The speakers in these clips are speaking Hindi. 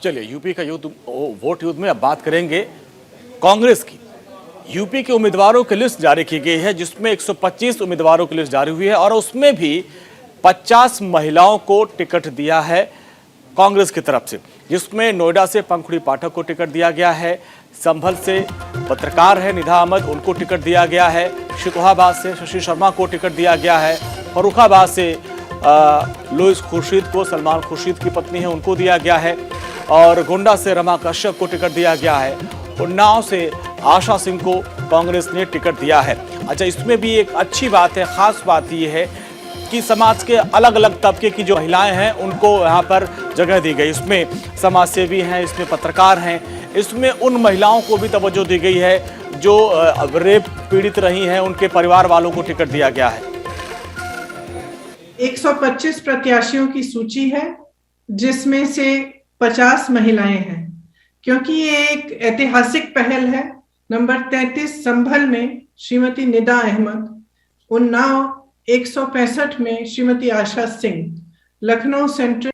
चलिए यूपी का युद्ध वोट युद्ध में अब बात करेंगे कांग्रेस की। यूपी के उम्मीदवारों की लिस्ट जारी की गई है जिसमें 125 उम्मीदवारों की लिस्ट जारी हुई है और उसमें भी 50 महिलाओं को टिकट दिया है कांग्रेस की तरफ से, जिसमें नोएडा से पंखुड़ी पाठक को टिकट दिया गया है, संभल से पत्रकार है निधा अहमद उनको टिकट दिया गया है, शिकोहाबाद से शशि शर्मा को टिकट दिया गया है, फर्रुखाबाद से लुइस खुर्शीद को, सलमान खुर्शीद की पत्नी है उनको दिया गया है, और गोंडा से रमा कश्यप को टिकट दिया गया है, उन्नाव से आशा सिंह को कांग्रेस ने टिकट दिया है। अच्छा, इसमें भी एक अच्छी बात है, खास बात यह है कि समाज के अलग अलग तबके की जो महिलाएं हैं उनको यहाँ पर जगह दी गई। इसमें समाजसेवी हैं, इसमें पत्रकार हैं, इसमें उन महिलाओं को भी तवज्जो दी गई है जो रेप पीड़ित रही हैं, उनके परिवार वालों को टिकट दिया गया है। 125 प्रत्याशियों की सूची है जिसमें से 50 महिलाएं हैं, क्योंकि ये एक ऐतिहासिक पहल है। नंबर 33 संभल में श्रीमती निदा अहमद, उन्नाव 165 में श्रीमती आशा सिंह, लखनऊ सेंट्रल।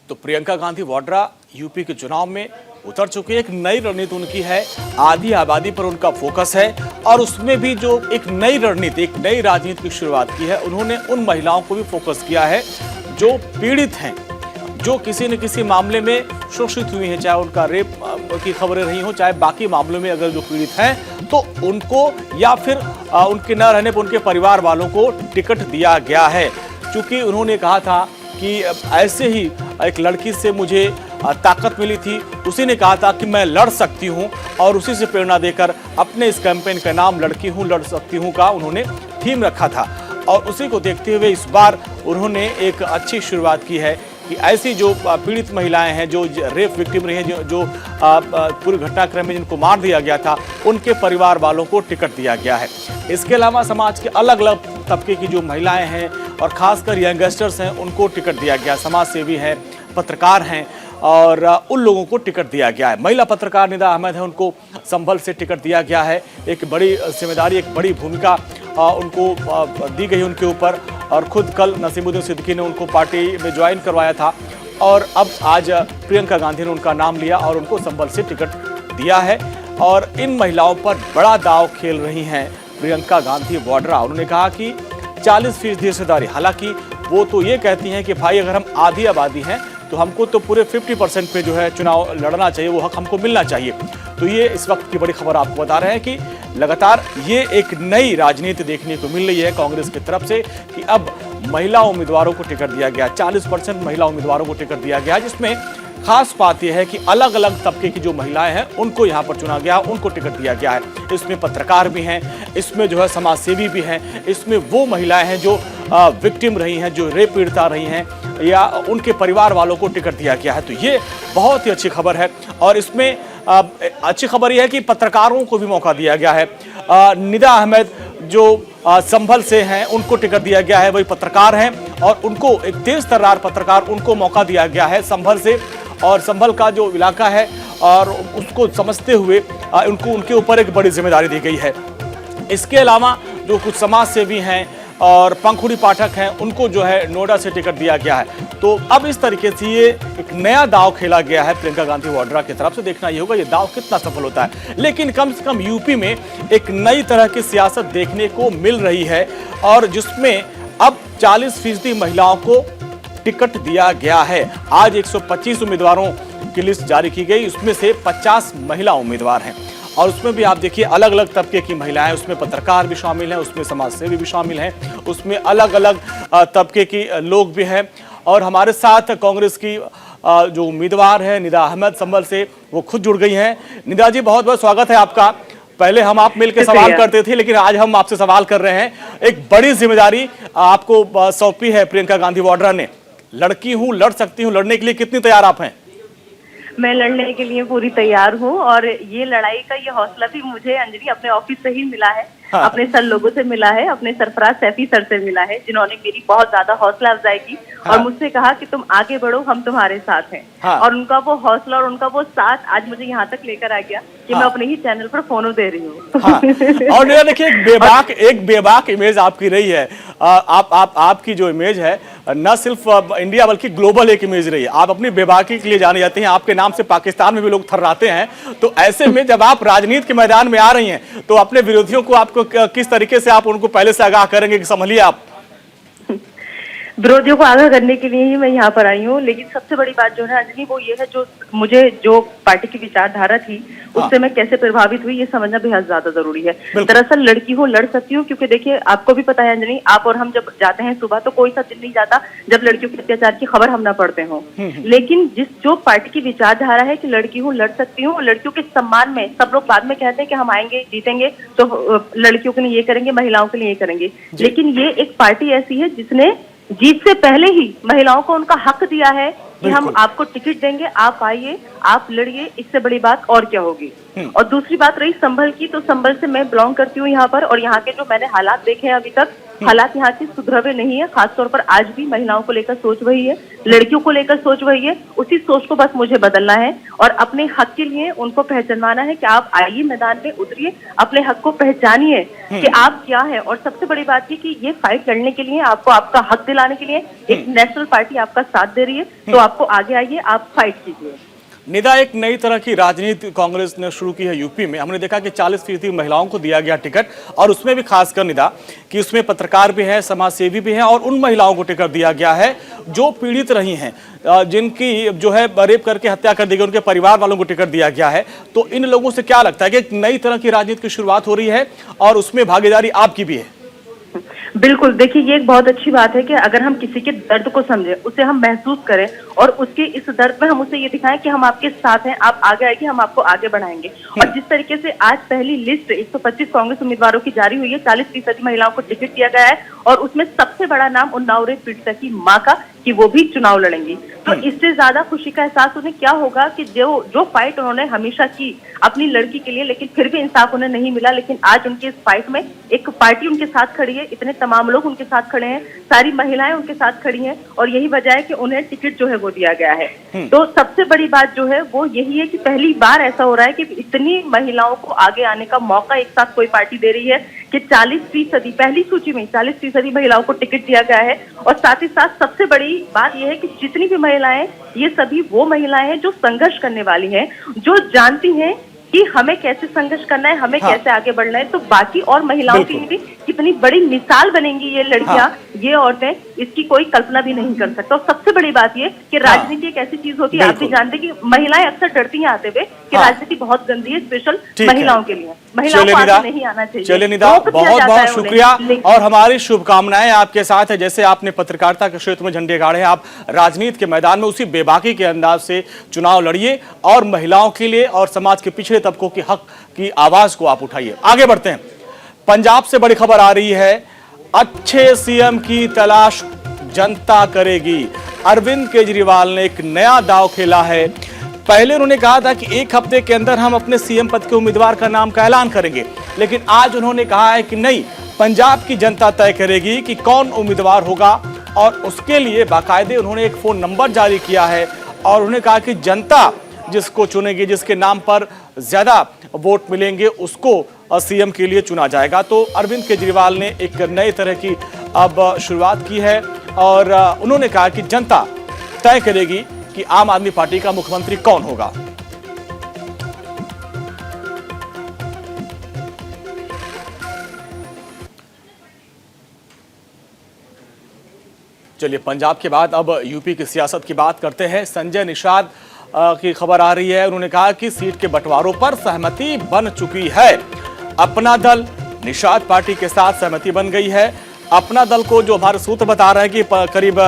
तो प्रियंका गांधी वाड्रा यूपी के चुनाव में उतर चुकी है। एक नई रणनीति उनकी है, आधी आबादी पर उनका फोकस है और उसमें भी जो एक नई रणनीति, एक नई राजनीति की शुरुआत की है। उन्होंने उन महिलाओं को भी फोकस किया है जो पीड़ित हैं, जो किसी न किसी मामले में शोषित हुई हैं, चाहे उनका रेप की खबरें रही हो, चाहे बाकी मामलों में अगर जो पीड़ित हैं तो उनको या फिर उनके न रहने पर उनके परिवार वालों को टिकट दिया गया है। क्योंकि उन्होंने कहा था कि ऐसे ही एक लड़की से मुझे ताकत मिली थी, उसी ने कहा था कि मैं लड़ सकती हूं, और उसी से प्रेरणा देकर अपने इस कैंपेन का नाम लड़की हूं लड़ सकती हूं का उन्होंने थीम रखा था। और उसी को देखते हुए इस बार उन्होंने एक अच्छी शुरुआत की है कि ऐसी जो पीड़ित महिलाएं हैं, जो रेप विक्टिम रही हैं, जो पूरी घटनाक्रम में जिनको मार दिया गया था, उनके परिवार वालों को टिकट दिया गया है। इसके अलावा समाज के अलग अलग तबके की जो महिलाएं हैं और खासकर यंगस्टर्स हैं उनको टिकट दिया गया, समाज सेवी हैं, पत्रकार हैं, और उन लोगों को टिकट दिया गया है। महिला पत्रकार निदा अहमद है, उनको संभल से टिकट दिया गया है। एक बड़ी जिम्मेदारी, एक बड़ी भूमिका उनको दी गई उनके ऊपर, और खुद कल नसीमुद्दीन सिद्दीकी ने उनको पार्टी में ज्वाइन करवाया था, और अब आज प्रियंका गांधी ने उनका नाम लिया और उनको संभल से टिकट दिया है। और इन महिलाओं पर बड़ा दाव खेल रही हैं प्रियंका गांधी वाड्रा। उन्होंने कहा कि 40% हिस्सेदारी, हालांकि वो तो ये कहती हैं कि भाई अगर हम आधी आबादी हैं तो हमको तो पूरे 50% पे जो है चुनाव लड़ना चाहिए, वो हक हमको मिलना चाहिए। तो ये इस वक्त की बड़ी खबर आपको बता रहे हैं कि लगातार ये एक नई राजनीति देखने को मिल रही है कांग्रेस की तरफ से कि अब महिला उम्मीदवारों को टिकट दिया गया, 40% महिला उम्मीदवारों को टिकट दिया गया, जिसमें खास बात यह है कि अलग अलग तबके की जो महिलाएं हैं उनको यहाँ पर चुना गया, उनको टिकट दिया गया है। इसमें पत्रकार भी हैं, इसमें जो है समाजसेवी भी हैं, इसमें वो महिलाएं हैं जो विक्टिम रही हैं, जो रेप पीड़िता रही हैं, या उनके परिवार वालों को टिकट दिया गया है। तो ये बहुत ही अच्छी खबर है। और इसमें अच्छी खबर यह है कि पत्रकारों को भी मौका दिया गया है। निदा अहमद जो संभल से हैं उनको टिकट दिया गया है, वही पत्रकार हैं, और उनको एक तेज तर्रार पत्रकार, उनको मौका दिया गया है संभल से, और संभल का जो इलाका है और उसको समझते हुए उनको उनके ऊपर एक बड़ी जिम्मेदारी दी गई है। इसके अलावा जो कुछ समाज सेवी हैं और पंखुड़ी पाठक हैं उनको जो है नोएडा से टिकट दिया गया है। तो अब इस तरीके से ये एक नया दाव खेला गया है प्रियंका गांधी वाड्रा की तरफ से। देखना ये होगा ये दाव कितना सफल होता है, लेकिन कम से कम यूपी में एक नई तरह की सियासत देखने को मिल रही है, और जिसमें अब 40% महिलाओं को टिकट दिया गया है। आज 125 उम्मीदवारों की लिस्ट जारी की गई, उसमें से 50 महिला उम्मीदवार हैं, और उसमें भी आप देखिए अलग अलग तबके की महिलाएं, उसमें पत्रकार भी शामिल हैं, उसमें समाजसेवी भी शामिल हैं, उसमें अलग अलग तबके की लोग भी हैं। और हमारे साथ कांग्रेस की जो उम्मीदवार है निदा अहमद संभल से, वो खुद जुड़ गई हैं। निदा जी, बहुत बहुत स्वागत है आपका। पहले हम आप मिलकर सवाल करते थे, लेकिन आज हम आपसे सवाल कर रहे हैं। एक बड़ी जिम्मेदारी आपको सौंपी है प्रियंका गांधी वाड्रा ने, लड़की हूँ लड़ सकती हूँ, लड़ने के लिए कितनी तैयार आप हैं? मैं लड़ने के लिए पूरी तैयार हूँ, और ये लड़ाई का ये हौसला भी मुझे अंजलि अपने ऑफिस से ही मिला है। हाँ। अपने सर लोगों से मिला है, अपने सरफराज सैफी सर से मिला है, जिन्होंने मेरी बहुत ज्यादा हौसला अफजाई की। हाँ। और मुझसे कहा कि तुम आगे बढ़ो, हम तुम्हारे साथ हैं। हाँ। और उनका वो हौसला और उनका वो साथ आज मुझे यहाँ तक लेकर आ गया कि हाँ। मैं अपने ही चैनल पर फोनो दे रही हूँ। हाँ। और देखिए एक बेबाक इमेज आपकी रही है। आपकी जो इमेज है न सिर्फ इंडिया बल्कि ग्लोबल एक इमेज रही है। आप अपनी बेबाकी के लिए जाने जाते हैं, आपके नाम से पाकिस्तान में भी लोग थर्राते हैं। तो ऐसे में जब आप राजनीति के मैदान में आ रही हैं तो अपने विरोधियों को आपको किस तरीके से आप उनको पहले से आगाह करेंगे कि संभलिए आप? विरोधियों को आगाह करने के लिए ही मैं यहाँ पर आई हूँ, लेकिन सबसे बड़ी बात जो है अंजलि वो ये है, जो पार्टी की विचारधारा थी उससे मैं कैसे प्रभावित हुई ये समझना बेहद ज्यादा जरूरी है। दरअसल लड़की हूँ, लड़ सकती हूँ, क्योंकि देखिए आपको भी पता है अंजलि, आप और हम जब जाते हैं सुबह तो कोई सा दिन नहीं जाता जब लड़कियों के अत्याचार की खबर हम ना पढ़ते हो। लेकिन जो पार्टी की विचारधारा है कि लड़की हूँ, लड़ सकती हूँ, लड़कियों के सम्मान में सब लोग बाद में कहते हैं कि हम आएंगे जीतेंगे तो लड़कियों के लिए ये करेंगे, महिलाओं के लिए ये करेंगे, लेकिन ये एक पार्टी ऐसी है जिसने जीत से पहले ही महिलाओं को उनका हक दिया है कि हम आपको टिकट देंगे, आप आइए, आप लड़िए, इससे बड़ी बात और क्या होगी। और दूसरी बात रही संभल की, तो संभल से मैं बिलोंग करती हूँ यहाँ पर, और यहाँ के जो मैंने हालात देखे हैं अभी तक, हालात यहाँ की सुधरे नहीं है। खासतौर पर आज भी महिलाओं को लेकर सोच वही है, लड़कियों को लेकर सोच वही है। उसी सोच को बस मुझे बदलना है और अपने हक के लिए उनको पहचानवाना है कि आप आइए, मैदान में उतरिए, अपने हक को पहचानिए कि आप क्या है। और सबसे बड़ी बात ये कि ये फाइट लड़ने के लिए, आपको आपका हक दिलाने के लिए एक नेशनल पार्टी आपका साथ दे रही है, तो आपको आगे आइए, आप फाइट कीजिए। निदा, एक नई तरह की राजनीति कांग्रेस ने शुरू की है यूपी में। हमने देखा कि 40% महिलाओं को दिया गया टिकट, और उसमें भी खासकर निदा कि उसमें पत्रकार भी हैं, समाजसेवी भी हैं, और उन महिलाओं को टिकट दिया गया है जो पीड़ित रही हैं, जिनकी जो है रेप करके हत्या कर दी गई, उनके परिवार वालों को टिकट दिया गया है। तो इन लोगों से क्या लगता है कि एक नई तरह की राजनीति की शुरुआत हो रही है और उसमें भागीदारी आपकी भी है? बिल्कुल, देखिए ये एक बहुत अच्छी बात है कि अगर हम किसी के दर्द को समझें, उसे हम महसूस करें और उसके इस दर्द में हम उसे ये दिखाएं कि हम आपके साथ हैं, आप आगे आएंगे, हम आपको आगे बढ़ाएंगे। और जिस तरीके से आज पहली लिस्ट 125 कांग्रेस उम्मीदवारों की जारी हुई है, 40% महिलाओं को टिकट दिया गया है, और उसमें सबसे बड़ा नाम उन्नाव रेप पीड़िता की मां का, कि वो भी चुनाव लड़ेंगी। तो इससे ज्यादा खुशी का एहसास उन्हें क्या होगा कि जो फाइट उन्होंने हमेशा की अपनी लड़की के लिए, लेकिन फिर भी इंसाफ उन्हें नहीं मिला, लेकिन आज उनके इस फाइट में एक पार्टी उनके साथ खड़ी है, इतने तमाम लोग उनके साथ खड़े हैं, सारी महिलाएं उनके साथ खड़ी हैं, और यही वजह है कि उन्हें टिकट जो है वो दिया गया है। तो सबसे बड़ी बात जो है वो यही है कि पहली बार ऐसा हो रहा है कि इतनी महिलाओं को आगे आने का मौका एक साथ कोई पार्टी दे रही है कि 40% पहली सूची में 40% महिलाओं को टिकट दिया गया है। और साथ ही साथ सबसे बड़ी बात यह है कि जितनी भी महिलाएं, ये सभी वो महिलाएं हैं जो संघर्ष करने वाली हैं, जो जानती हैं कि हमें कैसे संघर्ष करना है, हमें कैसे आगे बढ़ना है। तो बाकी और महिलाओं के लिए भी कितनी बड़ी मिसाल बनेंगी ये लड़कियां, ये औरतें, इसकी कोई कल्पना भी नहीं कर सकता। और सबसे बड़ी बात ये कि राजनीति एक ऐसी चीज होती है, आप भी जानते हैं कि महिलाएं अक्सर डरती हैं आते हुए कि राजनीति बहुत गंदी है, स्पेशल महिलाओं के लिए, महिलाओं को आगे नहीं आना चाहिए। चलिए निदा, बहुत बहुत शुक्रिया और हमारी शुभकामनाएं आपके साथ है। जैसे आपने पत्रकारिता के क्षेत्र में झंडे गाड़े हैं, आप राजनीति के मैदान में उसी बेबाकी के अंदाज से चुनाव लड़िए और महिलाओं के लिए और समाज के पिछड़े तबकों के हक की आवाज को आप उठाइए। आगे बढ़ते हैं। पंजाब से बड़ी खबर आ रही है, अच्छे सीएम की तलाश जनता करेगी। अरविंद केजरीवाल ने एक नया दांव खेला है। पहले उन्होंने कहा था कि एक हफ्ते के अंदर हम अपने सीएम पद के उम्मीदवार का नाम का ऐलान करेंगे, लेकिन आज उन्होंने कहा है कि नहीं, पंजाब की जनता तय करेगी कि कौन उम्मीदवार होगा, और उसके लिए बाकायदे उन्होंने एक फोन नंबर जारी किया है और उन्होंने कहा कि जनता जिसको चुनेगी, जिसके नाम पर ज्यादा वोट मिलेंगे, उसको सीएम के लिए चुना जाएगा। तो अरविंद केजरीवाल ने एक नई तरह की अब शुरुआत की है और उन्होंने कहा कि जनता तय करेगी कि आम आदमी पार्टी का मुख्यमंत्री कौन होगा। चलिए, पंजाब के बाद अब यूपी की सियासत की बात करते हैं। संजय निषाद की खबर आ रही है। उन्होंने कहा कि सीट के बंटवारों पर सहमति बन चुकी है। अपना दल निषाद पार्टी के साथ सहमति बन गई है। अपना दल को जो हमारे सूत्र बता रहे हैं कि करीब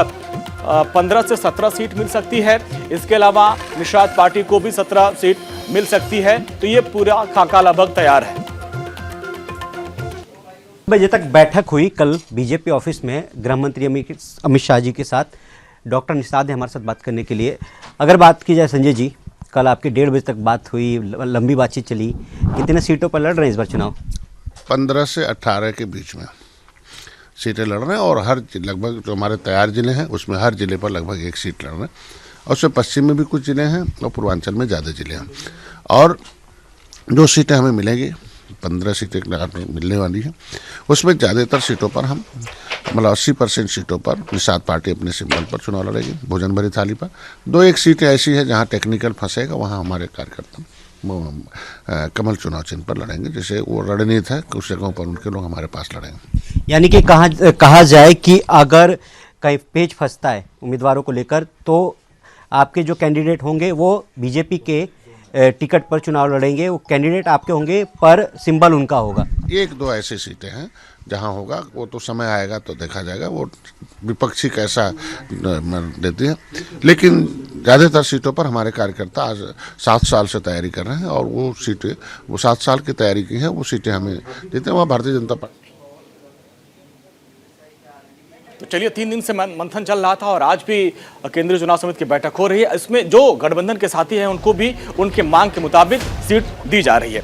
15 से 17 सीट मिल सकती है। इसके अलावा निषाद पार्टी को भी 17 सीट मिल सकती है। तो ये पूरा खाका लगभग तैयार है। बजे तक बैठक हुई कल बीजेपी ऑफिस में गृह मंत्री अमित शाह जी के साथ। डॉक्टर निषाद है हमारे साथ बात करने के लिए। अगर बात की जाए संजय जी, कल आपकी 1:30 बजे तक बात हुई, लंबी बातचीत चली, कितने सीटों पर लड़ रहे हैं इस बार चुनाव? 15 से 18 के बीच में सीटें लड़ रहे हैं और हर लगभग जो हमारे तैयार जिले हैं उसमें हर जिले पर लगभग 1 सीट लड़ रहे हैं, और उसमें पश्चिम में भी कुछ जिले हैं और पूर्वांचल में ज़्यादा जिले हैं। और जो सीटें हमें मिलेंगी 15 सीटें मिलने वाली हैं। उसमें ज़्यादातर सीटों पर हम मतलब 80% सीटों पर निषाद पार्टी अपने सिंबल पर चुनाव लड़ेगी, भोजन भरी थाली पर। 2-1 सीटें ऐसी है जहाँ टेक्निकल फंसेगा, वहाँ हमारे कार्यकर्ता वो कमल चुनाव चिन्ह पर लड़ेंगे। जैसे वो रणनीति है, कुछ जगहों पर उनके लोग हमारे पास लड़ेंगे। यानी कि कहा जाए कि अगर कहीं पेच फंसता है उम्मीदवारों को लेकर, तो आपके जो कैंडिडेट होंगे वो बीजेपी के टिकट पर चुनाव लड़ेंगे, वो कैंडिडेट आपके होंगे पर सिंबल उनका होगा। 1-2 ऐसी सीटें हैं जहां होगा, वो तो समय आएगा तो देखा जाएगा वो विपक्षी कैसा देती है। लेकिन ज़्यादातर सीटों पर हमारे कार्यकर्ता आज 7 साल से तैयारी कर रहे हैं और वो सीटें, वो 7 साल की तैयारी की है, वो सीटें हमें देते हैं। वहाँ भारतीय जनता पार्टी। तो चलिए, 3 दिन से मंथन चल रहा था और आज भी केंद्रीय चुनाव समिति की बैठक हो रही है। इसमें जो गठबंधन के साथी हैं उनको भी उनके मांग के मुताबिक सीट दी जा रही है।